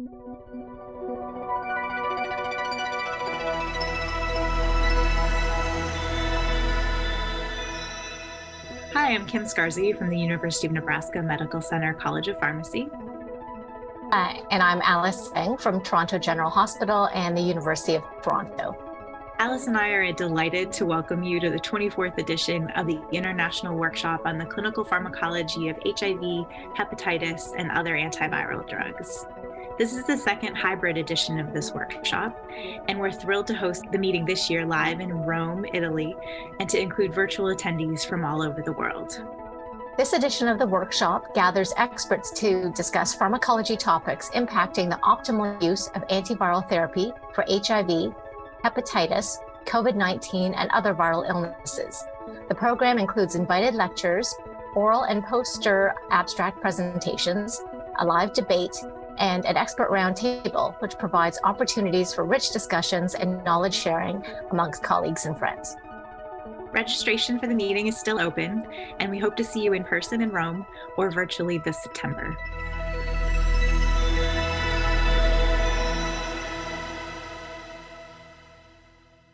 Hi, I'm Kim Scarsi from the University of Nebraska Medical Center College of Pharmacy. And I'm Alice Tseng from Toronto General Hospital and the University of Toronto. Alice and I are delighted to welcome you to the 24th edition of the International Workshop on the Clinical Pharmacology of HIV, Hepatitis, and Other Antiviral Drugs. This is the second hybrid edition of this workshop, and we're thrilled to host the meeting this year live in Rome, Italy, and to include virtual attendees from all over the world. This edition of the workshop gathers experts to discuss pharmacology topics impacting the optimal use of antiviral therapy for HIV, hepatitis, COVID-19, and other viral illnesses. The program includes invited lectures, oral and poster abstract presentations, a live debate, and an expert roundtable, which provides opportunities for rich discussions and knowledge sharing amongst colleagues and friends. Registration for the meeting is still open, and we hope to see you in person in Rome or virtually this September.